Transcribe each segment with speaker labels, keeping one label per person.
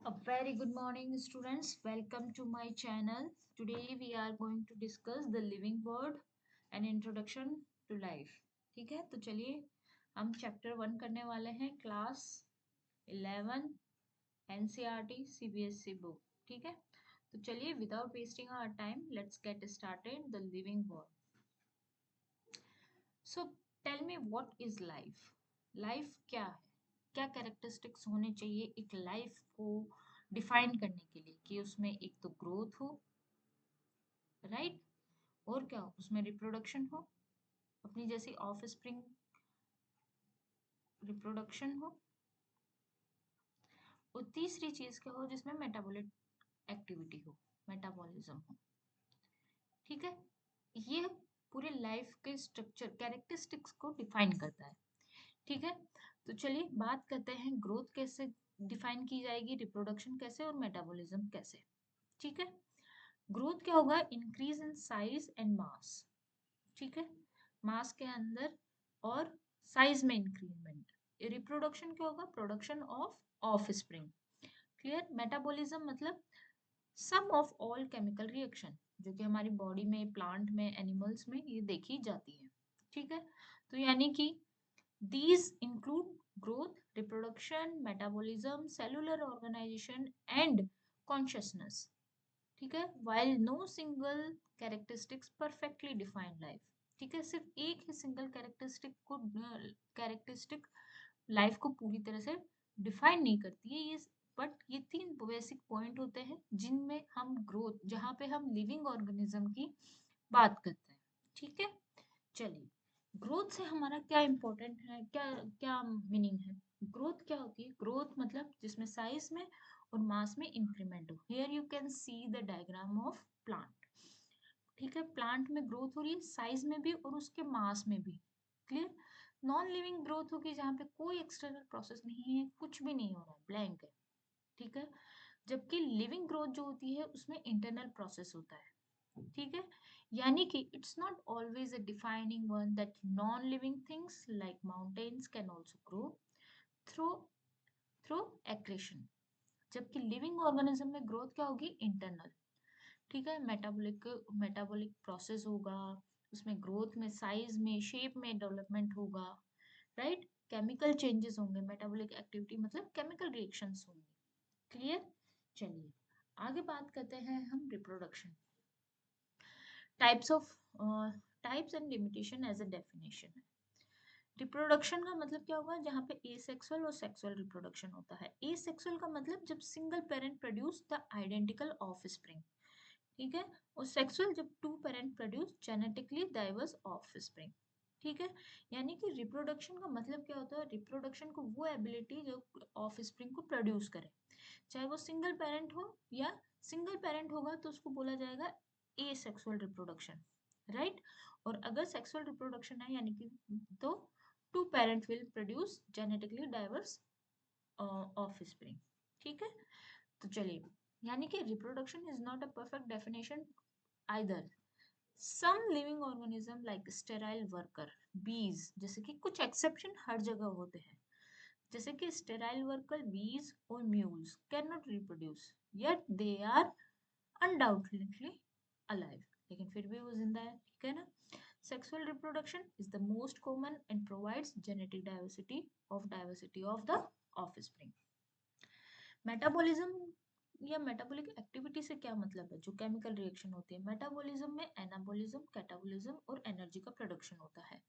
Speaker 1: A very good morning, students. Welcome to my channel. Today we are going to discuss the living word and introduction to life. ठीक है, तो चलिए हम chapter 1 करने वाले हैं, क्लास 11 एनसीईआरटी सीबीएसई बुक. ठीक है, तो चलिए without wasting our time let's get started the living world. So tell me what is life. Life क्या है, क्या कैरेक्टरिस्टिक्स होने चाहिए एक लाइफ को डिफाइन करने के लिए कि उसमें एक तो ग्रोथ हो, राइट, और क्या हो, उसमें रिप्रोडक्शन हो, अपनी जैसी ऑफ स्प्रिंग रिप्रोडक्शन हो, और तीसरी चीज क्या हो जिसमें मेटाबॉलिक एक्टिविटी हो, मेटाबॉलिज्म हो. ठीक है, ये पूरे लाइफ के स्ट्रक्चर कैरेक्टरिस्टिक्स को डिफाइन करता है. ठीक है, तो चलिए बात करते हैं ग्रोथ कैसे डिफाइन की जाएगी, रिप्रोडक्शन कैसे और मेटाबॉलिज्म कैसे. ठीक है, ग्रोथ क्या होगा, increase in size and mass. ठीक है, मास के अंदर और साइज में इंक्रीमेंट. रिप्रोडक्शन क्या होगा, production of of spring. Clear. Metabolism मतलब सम ऑफ ऑल केमिकल रिएक्शन जो कि हमारी बॉडी में, प्लांट में, एनिमल्स में ये देखी जाती है. ठीक है, तो यानी कि these include growth, reproduction, metabolism, cellular organization and consciousness. ठीक है, while no single characteristics perfectly define life. ठीक है, सिर्फ एक ही सिंगल कैरेक्टरिस्टिक लाइफ को पूरी तरह से डिफाइन नहीं करती है ये, बट ये तीन बेसिक पॉइंट होते हैं जिनमें हम ग्रोथ, जहाँ पे हम लिविंग ऑर्गेनिज्म की बात करते हैं. ठीक है, चलिए ग्रोथ से हमारा क्या इम्पोर्टेंट है, क्या क्या मीनिंग है. ग्रोथ क्या होती है, ग्रोथ मतलब जिसमें साइज में और मास में इंक्रीमेंट हो. Here you can see the diagram of plant. ठीक है, प्लांट में ग्रोथ हो रही है साइज में भी और उसके मास में भी. क्लियर. नॉन लिविंग ग्रोथ होगी जहाँ पे कोई एक्सटर्नल प्रोसेस नहीं है, कुछ भी नहीं हो रहा है, ब्लैंक है. ठीक है, जबकि लिविंग ग्रोथ जो होती है उसमें इंटरनल प्रोसेस होता है. ठीक है, यानी कि it's not always a defining one that non living things like mountains can also grow through through accretion. जबकि लिविंग ऑर्गेनिज्म में ग्रोथ क्या होगी, इंटरनल. ठीक है, मेटाबॉलिक मेटाबॉलिक प्रोसेस होगा, उसमें ग्रोथ में साइज में शेप में डेवलपमेंट होगा, राइट. केमिकल चेंजेस होंगे, मेटाबॉलिक एक्टिविटी मतलब केमिकल रिएक्शंस होंगे. क्लियर. चलिए आगे बात करते हैं हम reproduction. Types of types and limitation as a definition है. रिप्रोडक्शन का मतलब क्या होगा, जहाँ पे एसेक्सुअल और सेक्सुअल रिप्रोडक्शन होता है. एसेक्सुअल का मतलब जब single parent produce the identical offspring. ठीक है, और सेक्सुअल जब two parent produce genetically diverse offspring. ठीक है, यानी कि रिप्रोडक्शन का मतलब क्या होता है, रिप्रोडक्शन को वो एबिलिटी जो ऑफस्प्रिंग को प्रोड्यूस करे, चाहे वो सिंगल पेरेंट हो या सिंगल पेरेंट होगा तो उसको बोला जाएगा एसेक्सुअल रिप्रोडक्शन, राइट. और अगर सेक्सुअल रिप्रोडक्शन है यानी कि तो two parent will produce genetically diverse offspring. ठीक है, तो चलिए, यानी कि reproduction is not a perfect definition either. Some living organism like sterile worker bees, जैसे कि कुछ एक्सेप्शन हर जगह होते हैं, जैसे कि स्टेराइल वर्कर बीज और mules can not reproduce, yet they are undoubtedly alive, लेकिन फिर भी वो जिंदा है. ठीक है ना. Sexual reproduction is the most common and provides genetic diversity of the offspring. Metabolism या मेटाबॉलिक एक्टिविटी से क्या मतलब है, जो केमिकल रिएक्शन होती है. मेटाबॉलिज्म में एनाबॉलिज्म, कैटाबॉलिज्म और एनर्जी का प्रोडक्शन होता है.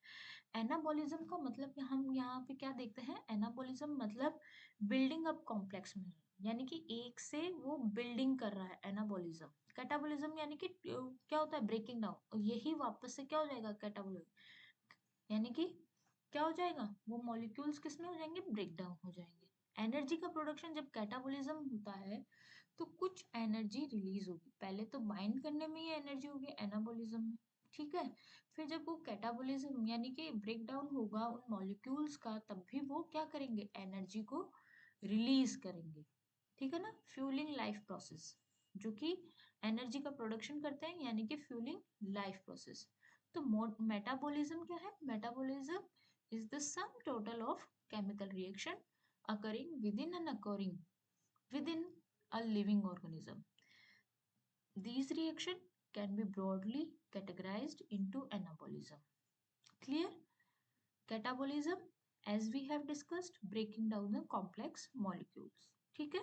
Speaker 1: एनाबॉलिज्म का मतलब हम यहाँ पे क्या देखते हैं, एनाबॉलिज्म मतलब बिल्डिंग अप कॉम्प्लेक्स में, यानी कि एक से वो बिल्डिंग कर रहा है, एनाबॉलिज्म. कैटाबॉलिज्म यानी कि क्या होता है, ब्रेकिंग डाउन, यही वापस से क्या हो जाएगा, कैटाबॉलिज्म, यानी कि क्या हो जाएगा, वो मॉलिक्यूल्स किस में हो जाएंगे, ब्रेक डाउन हो जाएंगे. एनर्जी का प्रोडक्शन जब कैटाबॉलिज्म होता है तो कुछ एनर्जी रिलीज होगी, पहले तो बाइंड करने में ही एनर्जी होगी एनाबॉलिज्म में. ठीक है, फिर जब वो कैटाबॉलिज्म यानी कि ब्रेक डाउन होगा उन मॉलिक्यूल्स का, तब भी वो क्या करेंगे, एनर्जी को रिलीज करेंगे. ठीक है ना, फ्यूलिंग लाइफ प्रोसेस, जो कि एनर्जी का प्रोडक्शन करते हैं, यानी कि फ्यूलिंग लाइफ प्रोसेस. तो मेटाबॉलिज्म क्या है, metabolism is the sum total of chemical reaction occurring within and occurring within a living organism. These reactions can be broadly categorized into anabolism. Clear? Catabolism, as we have discussed, breaking down the complex molecules. ठीक है,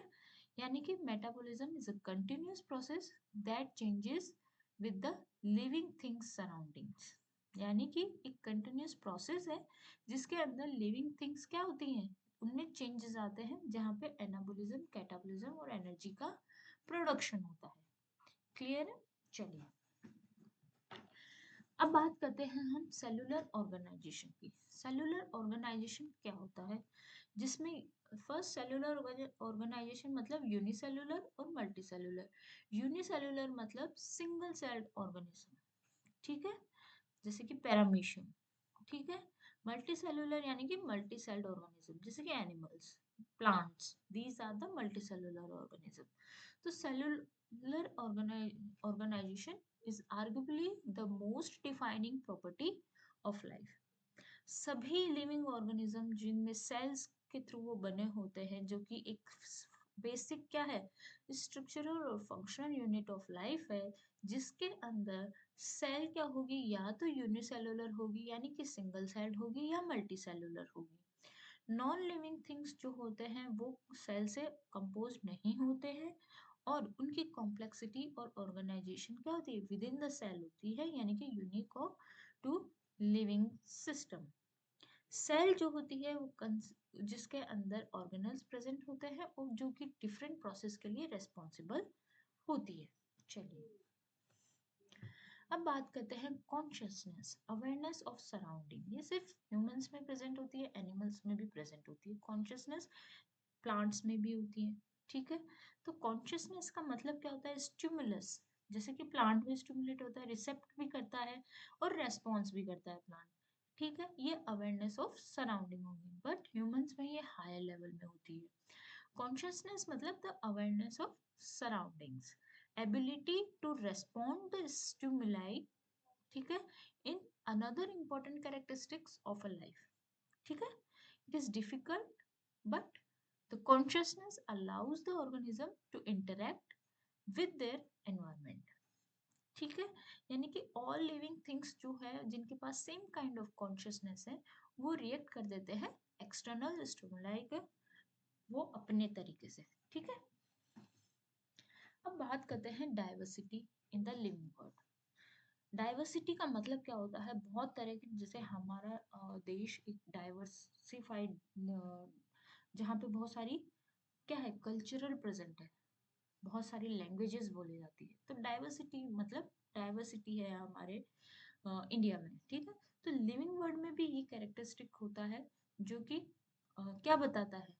Speaker 1: यानी कि metabolism is a continuous process that changes with the living things surroundings. यानी कि एक continuous process है जिसके अंदर लिविंग थिंग्स क्या होती हैं, उनमें चेंजेस आते हैं, जहाँ पे एनाबोलिज्म, कैटाबोलिज्म और एनर्जी का प्रोडक्शन होता है। क्लियर है? चलिए अब बात करते हैं हम सेलुलर ऑर्गेनाइजेशन की। सेलुलर ऑर्गेनाइजेशन क्या होता है, जिसमें फर्स्ट सेलुलर ऑर्गेनाइजेशन मतलब यूनिसेलुलर और मल्टीसेलुलर। यूनिसेलुलर मतलब सिंगल सेल्ड ऑर्गेनिज्म, ठीक है, जैसे कि पैरामीशियम, ठीक है। मल्टीसेलुलर यानी कि मल्टी सेल्ड ऑर्गेनिज्म, जैसे कि animals, plants, these are the multicellular organism. तो cellular organization is arguably the most defining property of life. सभी लिविंग ऑर्गेनिज्म जिनमें सेल्स के थ्रू वो बने होते हैं, जो कि एक बेसिक क्या है, स्ट्रक्चरल और फंक्शनल यूनिट ऑफ लाइफ है, जिसके अंदर सेल क्या होगी, या तो यूनिसेलुलर होगी यानी कि सिंगल सेल्ड होगी, या मल्टी सेलुलर होगी। नॉन लिविंग थिंग्स जो होते हैं वो सेल से कंपोज नहीं होते हैं, और उनकी कॉम्प्लेक्सिटी और ऑर्गेनाइजेशन क्या होती है, विद इन द सेल होती है, यानी कि unique to living system. Cell जो होती है वो जिसके अंदर ऑर्गेनल्स प्रेजेंट होते हैं और जो कि डिफरेंट प्रोसेस के लिए रेस्पॉन्सिबल होती है। चलिए अब बात करते हैं कॉन्शियसनेस, अवेयरनेस ऑफ सराउंडिंग। ये सिर्फ ह्यूमंस में प्रेजेंट होती है, एनिमल्स में भी प्रेजेंट होती है। कॉन्शियसनेस प्लांट्स में भी होती है, ठीक है। तो कॉन्शियसनेस का मतलब क्या होता है, स्टिमुलस, जैसे कि प्लांट भी स्टिमुलेट होता है, रिसेप्ट भी करता है और रेस्पॉन्स भी करता है प्लांट, ठीक है। ये अवेयरनेस ऑफ सराउंडिंग होगी, बट ह्यूमंस में ये हायर लेवल में होती है। कॉन्शियसनेस मतलब the awareness of surroundings, ability to respond the stimuli, ठीक है, in another important characteristics of a life, ठीक है। It is difficult but the consciousness allows the organism to interact with their environment, ठीक है। यानी कि all living things जो है जिनके पास सेम काइंड ऑफ कॉन्शियसनेस है, वो रिएक्ट कर देते हैं एक्सटर्नल स्टिमुलाई के, वो अपने तरीके से, ठीक है। अब बात करते हैं diversity in the living world. Diversity का मतलब क्या होता है, बहुत तरह की, जैसे हमारा देश एक डाइवर्सिफाइड, जहाँ पे बहुत सारी क्या है, कल्चरल प्रेजेंट है, बहुत सारी लैंग्वेजेस बोली जाती है। तो डाइवर्सिटी मतलब डाइवर्सिटी है हमारे इंडिया में, ठीक है। तो लिविंग वर्ल्ड में भी ये कैरेक्टरिस्टिक होता है, जो कि क्या बताता है,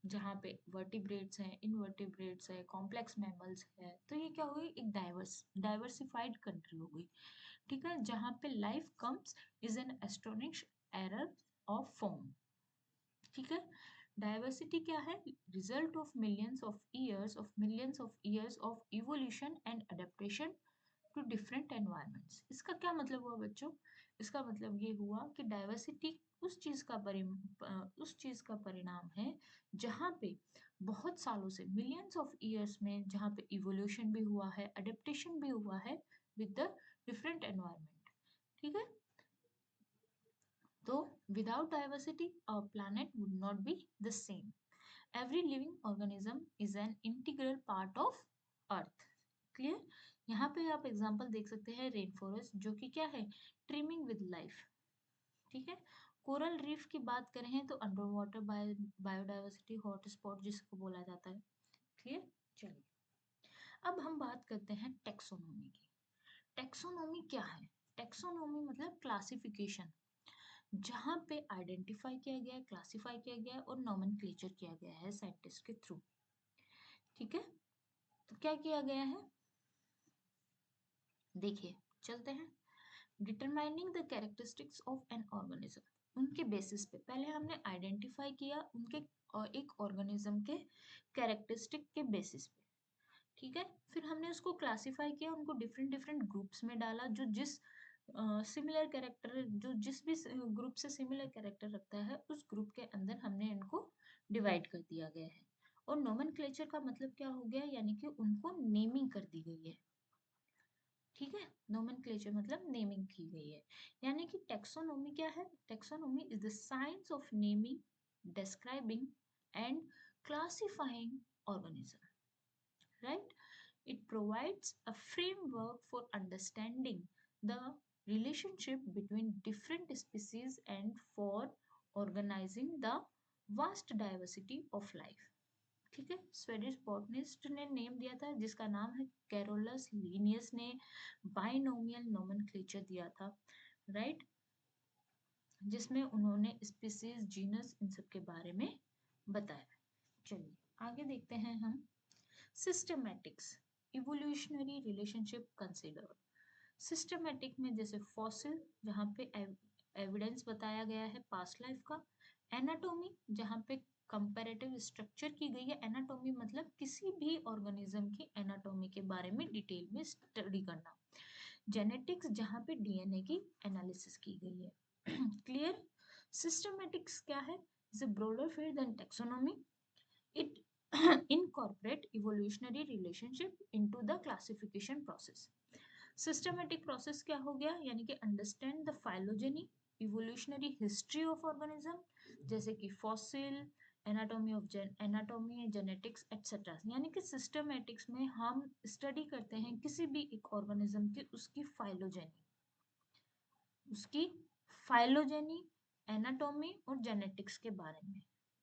Speaker 1: जहाँ पे वर्टिब्रेट्स हैं, इनवर्टिब्रेट्स है, कॉम्प्लेक्स मैमल्स है, तो ये क्या हुई, एक डाइवर्सिफाइड कंट्री हो गई, ठीक है, जहाँ पे life comes is an astonish error of form, ठीक है। डाइवर्सिटी क्या है, result of millions of years of evolution and adaptation to different environments. इसका क्या मतलब हुआ बच्चों, इसका मतलब ये हुआ कि डाइवर्सिटी उस चीज का परिणाम है जहाँ पे बहुत सालों से, मिलियंस ऑफ ईयर्स में, जहाँ पे इवोल्यूशन भी हुआ है, अडेप्टेशन भी हुआ है विद द डिफरेंट एनवायरनमेंट, ठीक है। तो without diversity our planet would not be the same. Every living organism is an integral part of earth. Clear? यहाँ पे आप एग्जांपल देख सकते हैं, रेन फॉरेस्ट जो कि क्या है, ट्रिमिंग विद लाइफ, ठीक है। कोरल रीफ की बात करें तो अंडर वाटर बायोडाइवर्सिटी हॉटस्पॉट जिसको बोला जाता है, क्लियर। चलिए अब हम बात करते हैं टेक्सोनोमी की। टेक्सोनोमी क्या है, टेक्सोनोमी मतलब क्लासिफिकेशन, जहाँ पे आइडेंटिफाई किया गया है, क्लासिफाई किया गया है और नॉमेनक्लेचर किया गया है साइंटिस्ट के थ्रू, ठीक है। तो क्या किया गया है, देखिए चलते हैं। Determining the characteristics of an organism, उनके बेसिस पे पहले हमने आइडेंटिफाई किया उनके एक ऑर्गेनिज्म के कैरेक्टरिस्टिक के बेसिस पे, ठीक है। फिर हमने उसको क्लासिफाई किया, उनको डिफरेंट डिफरेंट ग्रुप्स में डाला, जो जिस सिमिलर कैरेक्टर, जो जिस भी ग्रुप से सिमिलर कैरेक्टर रखता है, उस ग्रुप के अंदर हमने इनको डिवाइड कर दिया गया है। और नोमेनक्लेचर का मतलब क्या हो गया, यानी कि उनको नेमिंग कर दी गई है। ठीक है, नोमेनक्लेचर मतलब नेमिंग की गई है। यानी कि टेक्सोनोमी क्या है, taxonomy is the science of naming, describing and classifying organism, right? It provides a framework for understanding the relationship between different species and for organizing the vast diversity of life. ठीक है, Swedish botanist ने name दिया था जिसका नाम है Carolus Linnaeus ने binomial nomenclature दिया था, राइट, जिसमें उन्होंने स्पीसीज, जीनस, इन सब के बारे में बताया। चलिए आगे देखते हैं हम systematics, evolutionary relationship consider. Systematic में जैसे फॉसिल, जहाँ पे एविडेंस बताया गया है पास्ट लाइफ का। एनाटॉमी, जहाँ पे कंपैरेटिव स्ट्रक्चर की गई है। एनाटॉमी मतलब किसी भी ऑर्गेनिज्म की एनाटॉमी के बारे में डिटेल में स्टडी करना। जेनेटिक्स, जहाँ पे डीएनए की एनालिसिस की गई है। क्लियर? सिस्टमैटिक्स क्या है? Is a broader field than taxonomy. It incorporate evolutionary relationship into the classification process. Systematic process क्या हो गया, यानी कि understand the phylogeny, evolutionary history of organism, जैसे कि fossil, anatomy, genetics, etc. यानी कि systematics में हम study करते हैं किसी भी एक organism की उसकी phylogeny, anatomy और genetics के बारे में।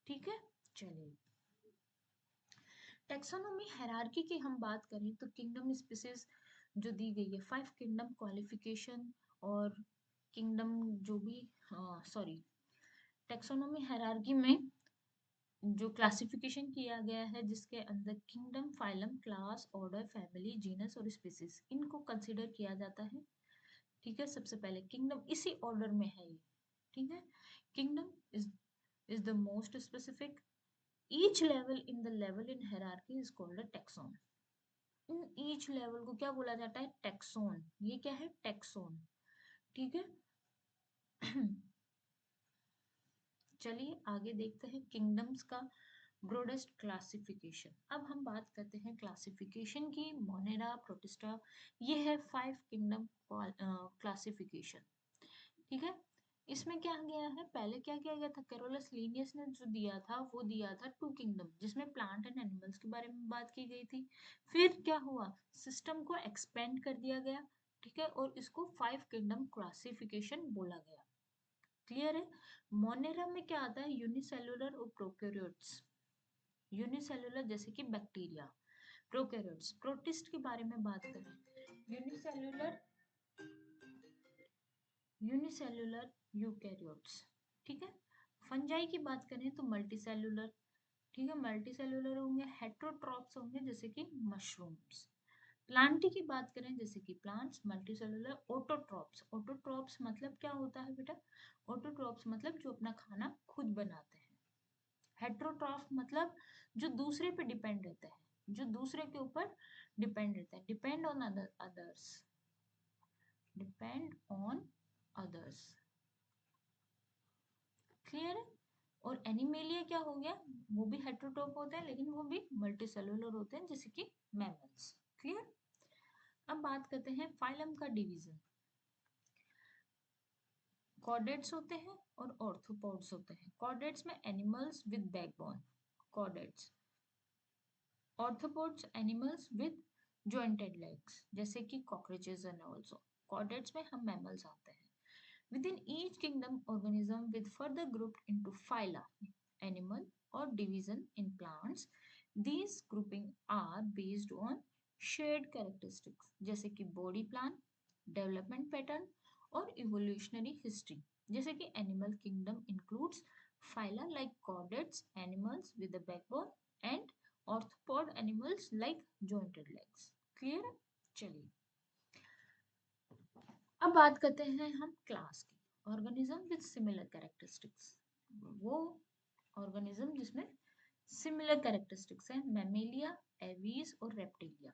Speaker 1: ठीक है, चलिए टेक्सोनोमी हायरार्की की हम बात करें तो किंगडम स्पीसीज जो दी गई है, 5 किंगडम क्वालिफिकेशन और किंगडम जो भी सॉरी टेक्सोनोमी हायरार्की में जो क्लासिफिकेशन किया गया है जिसके अंदर kingdom, phylum, class, order, family, genus और स्पीसीज इनको कंसिडर किया जाता है। ठीक है, सबसे पहले किंगडम इसी ऑर्डर में है ये। ठीक है, kingdom is the most specific, each level in hierarchy is called a taxon. In each level को क्या बोला जाता है? टैक्सोन। ये क्या है? टैक्सोन। ठीक है। चलिए आगे देखते हैं किंगडम्स का ब्रॉडेस्ट क्लासिफिकेशन। अब हम बात करते हैं क्लासिफिकेशन की। मोनेरा, प्रोटिस्टा, ये है 5 किंगडम क्लासिफिकेशन। ठीक है, इसमें क्या गया है, पहले क्या किया गया था, कैरोलस लीनियस ने जो दिया था वो दिया था 2 किंगडम, जिसमें प्लांट एंड एनिमल्स के बारे में बात की गई थी। फिर क्या हुआ, सिस्टम को एक्सपेंड कर दिया गया। ठीक है, और इसको 5 किंगडम क्लासिफिकेशन बोला गया। क्लियर है? मोनेरा में क्या आता है, यूनिसेलुलर और प्रोकैरियोट्स। यूनिसेलुलर जैसे कि बैक्टीरिया, प्रोकैरियोट्स। प्रोटिस्ट के बारे में बात करें, यूनिसेलुलर यूकैरियोट्स। ठीक है, फंजाई की बात करें तो मल्टीसेलुलर। ठीक है, मल्टीसेलुलर होंगे, हेट्रोट्रॉप्स होंगे जैसे कि मशरूम्स। प्लांटी की बात करें जैसे कि प्लांट्स, मल्टीसेलुलर। ऑटोट्रॉप्स, ऑटोट्रॉप्स मतलब क्या होता है बेटा? ऑटोट्रॉप्स मतलब जो अपना खाना खुद बनाते हैं। हेट्रोट्रॉफ मतलब जो दूसरे पे डिपेंड रहते हैं, जो दूसरे के ऊपर डिपेंड रहता है, depend on others, depend on others. Clear है? और एनिमेलिया क्या हो गया, वो भी हेट्रोट्रॉप होते हैं लेकिन वो भी मल्टीसेलुलर होते हैं जैसे कि मैमल्स। क्लियर? अब बात करते हैं फाइलम का डिवीजन। कॉर्डेट्स होते हैं और ऑर्थोपोड्स होते हैं। कॉर्डेट्स में animals with backbone, chordates. Arthropods animals with jointed legs जैसे कि कॉकरोचेस एंड आल्सो। कॉर्डेट्स में हम मैमल्स आते हैं। Within each kingdom, organism with further grouped into phyla, animal or division in plants. These grouping are based on shared characteristics जैसे कि body plan, development pattern और evolutionary history. जैसे कि animal kingdom includes phyla like chordates, animals with a backbone, and arthropod animals like jointed legs. Clear? चलिए अब बात करते हैं हम क्लास की। ऑर्गेनिज्म विद सिमिलर कैरेक्टरिस्टिक्स, वो ऑर्गेनिज्म जिसमें सिमिलर कैरेक्टरिस्टिक्स हैं। मैमेलिया, एवीज और रेप्टिलिया।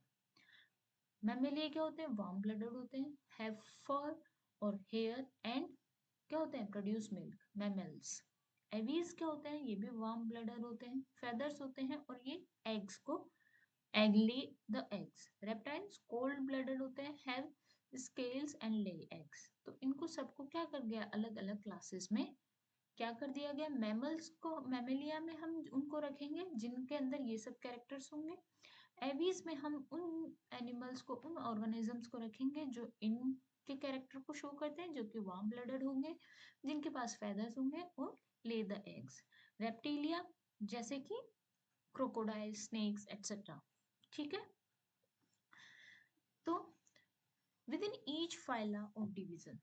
Speaker 1: मैमेलिया क्या होते हैं? वार्म ब्लडेड होते हैं, हैव फर और हेयर एंड क्या होते हैं? Produce milk, mammals. एवीज क्या होते हैं, ये भी वार्म ब्लडर होते हैं, फेदर्स होते हैं और ये एग्स को एग ले the eggs. Reptiles cold bladder होते हैं, have scales and lay eggs. तो इनको सबको क्या कर गया, अलग अलग क्लासेस में क्या कर दिया गया। मैमल्स को मैमेलिया में हम उनको रखेंगे जिनके अंदर ये सब कैरेक्टर्स होंगे। एवीज में हम उन एनिमल्स को, उन ऑर्गेनिजम्स को रखेंगे जो इनके कैरेक्टर को शो करते हैं, जो कि वार्म ब्लडेड होंगे, जिनके पास फेदर्स होंगे और ले द एग्स। रेप्टिलिया जैसे कि क्रोकोडाइल, स्नेक्स एटसेट्रा। ठीक है, तो with in each phyla of division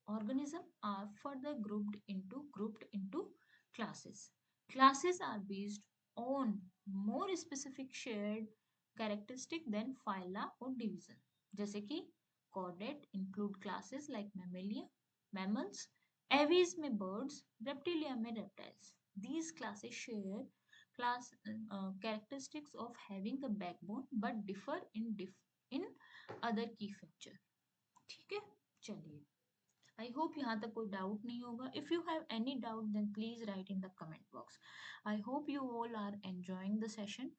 Speaker 1: organisms are further grouped into classes. Classes are based on more specific shared characteristic than phyla or division. जैसे कि chordate include classes like mammalia, mammals, aves में birds, reptilia में reptiles. These classes share class characteristics of having a backbone but differ in other key feature. ठीक है, चलिए, I hope यहाँ तक कोई डाउट नहीं होगा. If you have any doubt, then please write in the comment box. I hope you all are enjoying the session.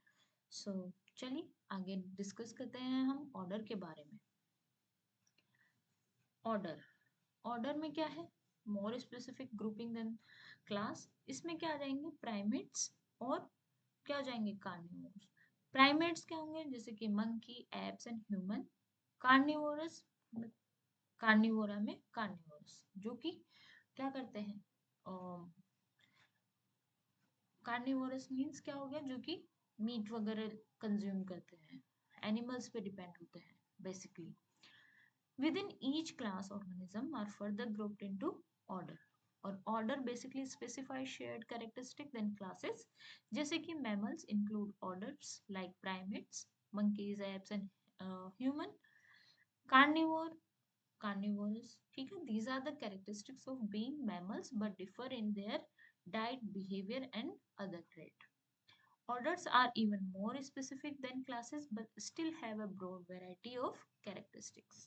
Speaker 1: So चलिए आगे डिस्कस करते हैं हम ऑर्डर के बारे में. ऑर्डर, ऑर्डर में क्या है, more specific grouping than class. इसमें क्या आ जाएंगे, प्राइमेट्स और क्या आ जाएंगे, कार्निवोरस. प्राइमेट्स क्या होंगे, जैसे कि monkey, apps and human. Carnivorous, Carnivora में कार्निवोरस जो कि क्या करते हैं, कार्निवोरस मीन्स क्या हो गया, जो कि मीट वगैरह कंज्यूम करते हैं, एनिमल्स पे डिपेंड होते हैं basically. Within each class organism are further grouped into order. और order basically specify shared characteristic than classes. जैसे कि mammals include orders like primates, monkeys, apes and human. Carnivore, carnivorous. ठीक है, these are the characteristics of being mammals but differ in their diet, behavior and other trait. Orders are even more specific than classes but still have a broad variety of characteristics.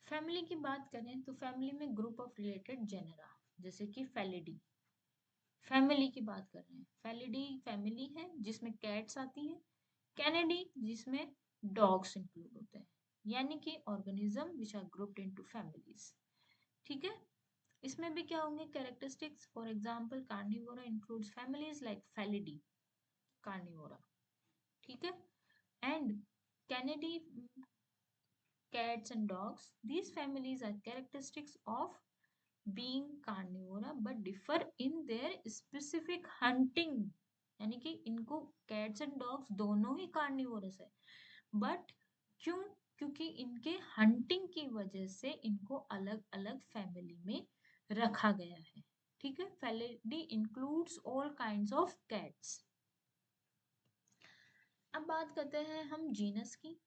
Speaker 1: Family की बात करें तो family में group of related genera, जैसे कि फैलिडी. Family की बात कर रहे हैं, फैलिडी फैमिली है जिसमें कैट्स आती हैं. कैनेडी जिसमें डॉग्स इंक्लूड होते हैं, यानी कि organism which are grouped into families. ठीक है, इसमें भी क्या होंगे characteristics. For example Carnivora includes families like Felidae, Carnivora. ठीक है, and Canidae, cats and dogs. These families are characteristics of being carnivora but differ in their specific hunting. यानी कि इनको cats and dogs दोनों ही carnivorous है, but क्यों, क्योंकि इनके हंटिंग की वजह से इनको अलग अलग फैमिली में रखा गया है. ठीक है, Felidae includes all kinds of cats. अब बात करते हैं हम जीनस की.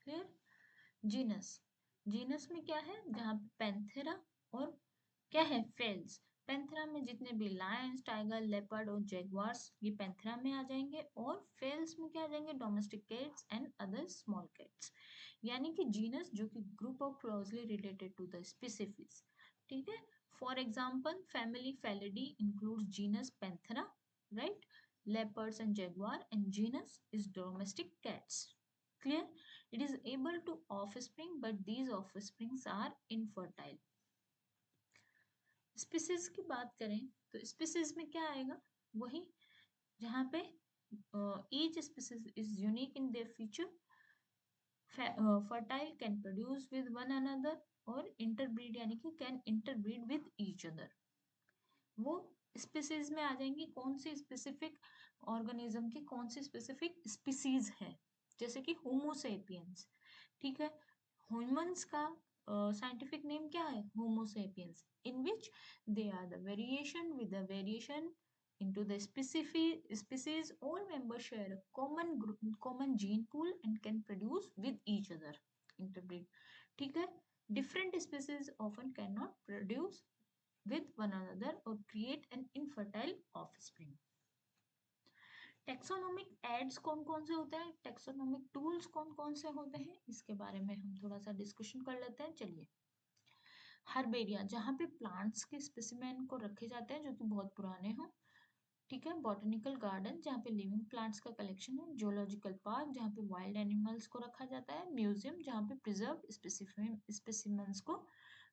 Speaker 1: क्लियर, जीनस, जीनस में क्या है, जहाँ पे पैंथेरा और क्या है, फेल्स. पैंथेरा में जितने भी लायंस, टाइगर, लेपर्ड और जैगुआर्स ये पैंथेरा में आ जाएंगे, और फेल्स में क्या आ जाएंगे, domestic cats and other small cats. यानी कि जीनस जो कि group of closely related to the species. ठीक है, for example family Felidae includes genus Panthera, right, leopards and jaguar, and genus is domestic cats. Clear? It is able to offspring but these offsprings are infertile. Species की बात करें तो species में क्या आएगा, वही जहाँ पे each species is unique in their feature, fertile, can produce with one another और interbreed यानी कि can interbreed with each other. वो स्पीसीज में आ जाएंगी कौन सी स्पेसिफिक ऑर्गेनिज्म की, कौन सी स्पेसिफिक स्पीसीज है, जैसे कि होमोसेपियंस. ठीक है, ह्यूमंस का साइंटिफिक नेम क्या है, Homo sapiens, in which they are the variation with the variation into the specific species. All members share a common gene pool and can produce with each other, interbreed. ठीक है, different species often cannot produce with one another or create an infertile offspring. Taxonomic aids कौन कौन से होते हैं, taxonomic tools कौन कौन से होते हैं, इसके बारे में हम थोड़ा सा डिस्कशन कर लेते हैं. चलिए, हर्बेरिया जहाँ पे प्लांट्स के स्पेसिमेन को रखे जाते हैं जो कि बहुत पुराने हों। ठीक है, बॉटनिकल गार्डन जहाँ पे लिविंग प्लांट्स का कलेक्शन है, जूलॉजिकल पार्क जहाँ पे वाइल्ड एनिमल्स को रखा जाता है, म्यूजियम जहाँ पे प्रिजर्व स्पेसिमेंस को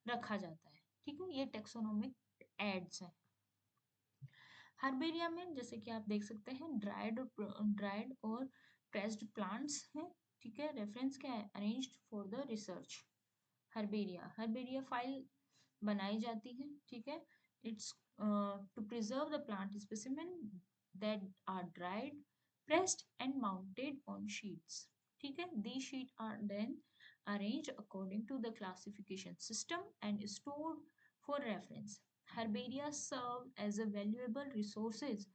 Speaker 1: रखा जाता है। ठीक है, ये टेक्सोनोमिक एड्स हैं। हर्बेरिया में जैसे कि आप देख सकते हैं ड्राइड और प्रेस्ड प्लांट्स हैं। ठीक है, रेफरेंस क्या है, arranged for the research. Herbaria file बनाई जाती है। ठीक है, it's to preserve the plant specimen that are dried, pressed and mounted on sheets. ठीक है, these sheet are then arranged according to the classification system and stored for reference. Herbaria serve as a valuable resources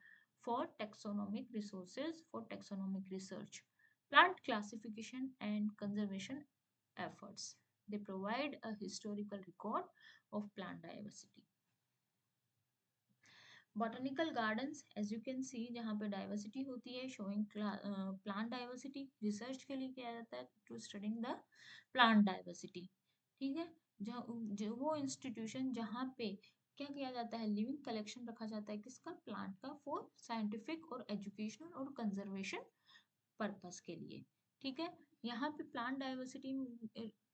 Speaker 1: for taxonomic research, plant classification and conservation efforts. They provide a historical record of plant diversity. Botanical gardens as you can see जहाँ पे diversity होती है, showing plant diversity, research के लिए किया जाता है to studying the plant diversity. ठीक है, जो वो इंस्टीट्यूशन जहाँ पे क्या किया जाता है, लिविंग कलेक्शन रखा जाता है किसका, प्लांट का, फॉर साइंटिफिक और एजुकेशनल और कंजर्वेशन पर्पस के लिए। ठीक है, यहाँ पे plant diversity,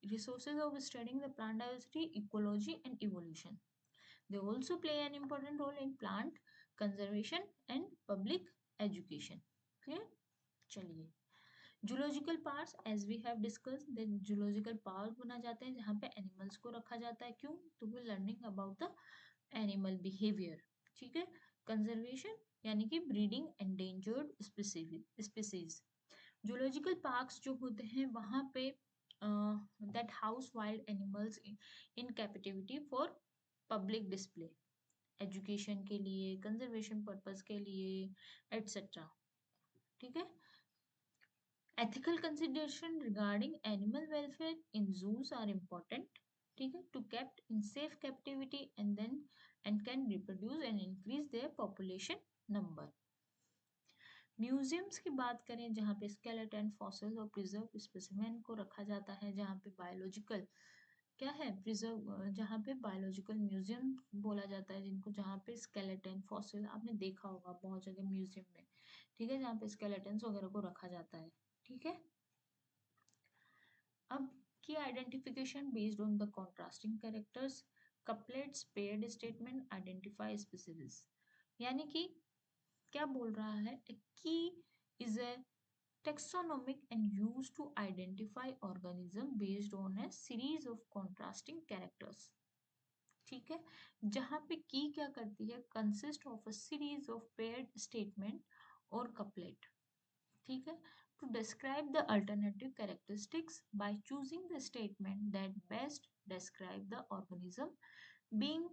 Speaker 1: resources of studying the plant diversity, ecology and evolution. They also play an important role in plant conservation and public education. Clear? चलिए, zoological parks as we have discuss, then zoological park बना जाते हैं जहाँ पे animals को रखा जाता है, क्यों, तो we learning about the animal behaviour. ठीक है, कंजर्वेशन यानी कि breeding endangered species. Zoological parks जो होते हैं वहाँ पे that house wild animals in captivity for public display, education के लिए, कंजर्वेशन पर्पस के लिए, एटसेट्रा। ठीक है, ethical consideration regarding animal welfare in zoos are important. ठीक है, to kept in safe captivity and can reproduce and increase their population number. Museums की बात करें जहाँ पे स्केलेटन, फॉसिल्स और प्रिजर्व स्पेसिमेन को रखा जाता है, जहाँ पे बायोलॉजिकल क्या है, प्रिजर्व, जहाँ पे बायोलॉजिकल म्यूजियम बोला जाता है जिनको, जहाँ पे स्केलेटन, फॉसिल आपने देखा होगा बहुत जगह म्यूजियम में। ठीक है, जहाँ पे स्केलेटन्स वगैरह को रखा जाता है। ठीक है, अब की identification based on the contrasting characters, couplets, paired statement, identify species. यानी कि क्या बोल रहा है, की is a taxonomic and used to identify organism based on a series of contrasting characters. ठीक है, जहाँ पे की क्या करती है, consist of a series of paired statement और couplet. ठीक है, to describe the alternative characteristics by choosing the statement that best describe the organism being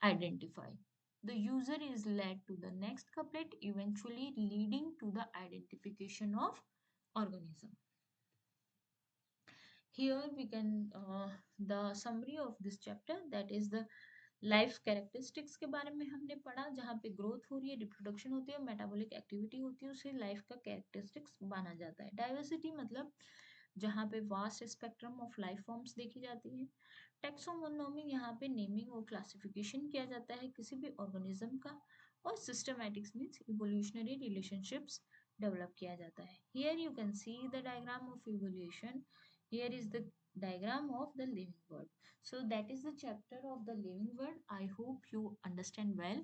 Speaker 1: identified. The user is led to the next couplet, eventually leading to the identification of organism. Here we can the summary of this chapter, that is the life characteristics के बारे में हमने पढ़ा, जहाँ पे growth हो रही है, रिप्रोडक्शन होती है, मेटाबॉलिक एक्टिविटी होती है, उसे लाइफ का कैरेक्टरिस्टिक्स माना जाता है। डाइवर्सिटी मतलब जहाँ पे vast spectrum of life forms देखी जाती है। टेक्सोनोमी यहाँ पे नेमिंग और क्लासिफिकेशन किया जाता है किसी भी ऑर्गेनिज्म का, और systematics means evolutionary relationships develop किया जाता है। Here you can see the diagram of evolution, here is the diagram of the living world. So that is the chapter of the living world. I hope you understand well,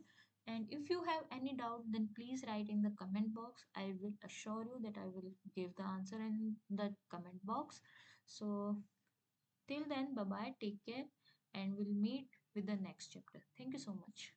Speaker 1: and if you have any doubt then please write in the comment box. I will assure you that I will give the answer in the comment box. So till then, bye bye, take care, and we'll meet with the next chapter. Thank you so much.